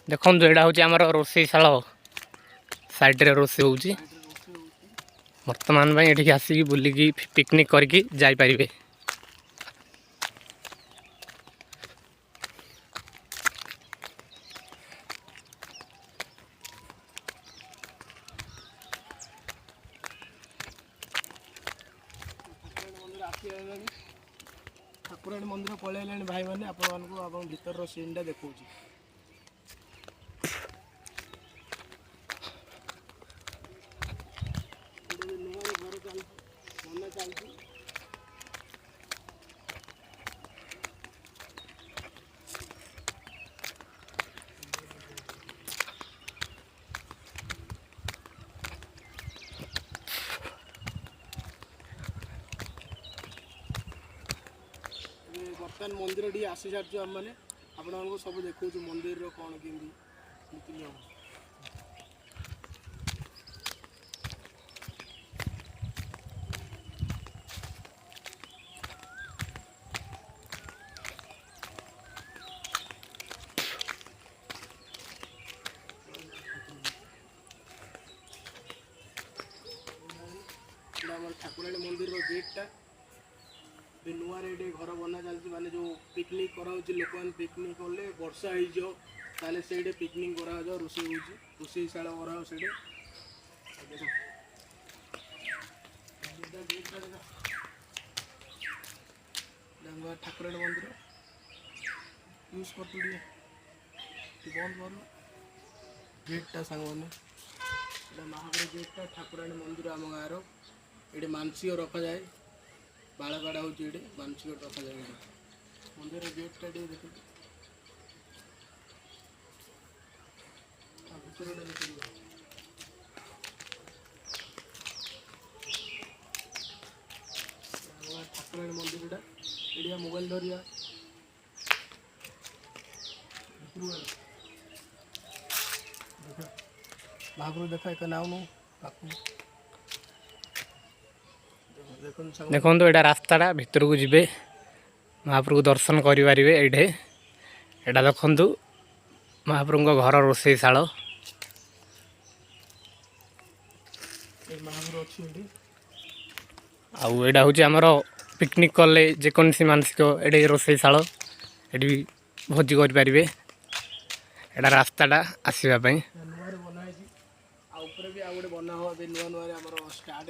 देखो यहाँ हूँ आम रोषेशाल साइड्रे रोषे हो बर्तमान ये आसिक बुलिकी पिकनिक करके जापारे। ठाकुराणी मंदिर पलैले भाई मैंने आपण भीतर सीन टा देखा बर्तमान मंदिर टी आसी सारी आम मैंने आपको सब देखा मंदिर कौन केमी नीति नियम ठाकुराणी मंदिर गेटा नुआ ये घर बना चलती माने जो पिकनिक करा लोक मैंने पिकनिक कले वर्षा होने से पिकनिक करा रोषे रोषेशाला करा ठाकुराणी मंदिर यूज कर बंद कर गेटा सांग मैंने महावीर गेटा ठाकुराणी मंदिर आम गाँव ये मानसिक रखा जाए बाड़काड़ा हूँ ये मानसिक रखा जाए मंदिर गेटा देख ठाकुराणी मंदिर ये मोबाइल धरिया महाप्रभु देखा एक नाम देखो यहाँ रास्ताटा भितर को जीवे महाप्रभु दर्शन करें ये देखु महाप्रभु घर रोषेशाल आउटा हूँ आमर पिकनिक कले जेकोसी मानसिक ये रोषेशाल ये भोजी करें यहाँ रास्ताटा आसवाई बना हुआ नुआ नुआ स्टार्ट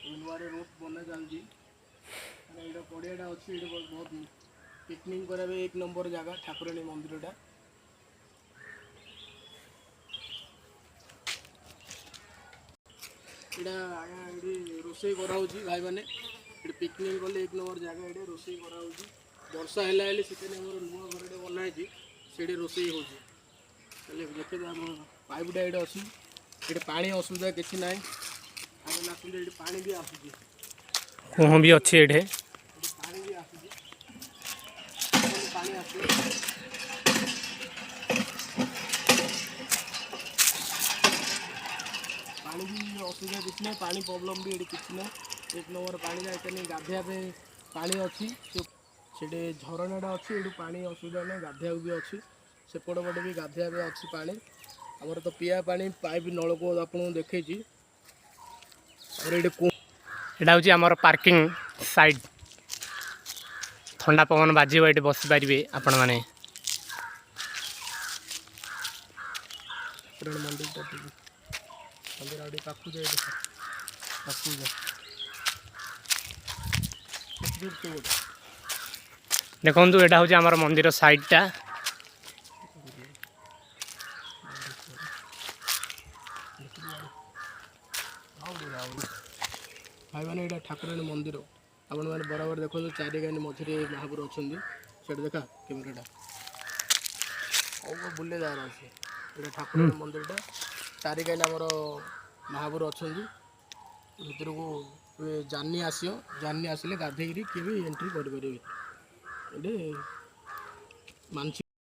नुआ रोड बना चलती पड़ियाटा अच्छी बहुत पिकनिक करा एक नंबर जगह ठाकुराणी मंदिरटा यहाँ रोषे करा भाई मैंने पिकनिक कले एक नंबर जगह ये रोषे करा वर्षा है से नुआ घर बनाई से रोषे हो देखे पाइपटा ये अच्छी ये पानी असुविधा किसी ना पानी भी आसूँ कुह भी अच्छे ये पानी भी आसूँ पानी आस पानी भी असुविधा किसी ना पानी प्रॉब्लम भी ये किसी ना एक नंबर पानी जाए गाधे पानी अच्छी से झरनाटा अच्छी ये पानी असुविधा ना गाधे भी अच्छी सेपट पटे भी गाधे अच्छी पानी आमर तो पिया पानी पाइप नलकूप आपको देखी यहाँ हूँ आमर पार्किंग साइड ठंडा पवन बाजी ये बस पारे आपण मैंने मंदिर मंदिर पाखु जाए देखो यहाँ हूँ आमर मंदिर साइडटा भाई मैंने यहाँ ठाकुराणी मंदिर आपण मैंने बराबर देखो चारिगानी मझे महापुर अच्छा देखा कैमेराटा बुले जार अच्छे ये ठाकुराणी मंदिरटा चारिगानी आमर महापुर अच्छा भर को जानी आसो जानी आसिले गाधे किए भी एंट्री करें ये मानसिक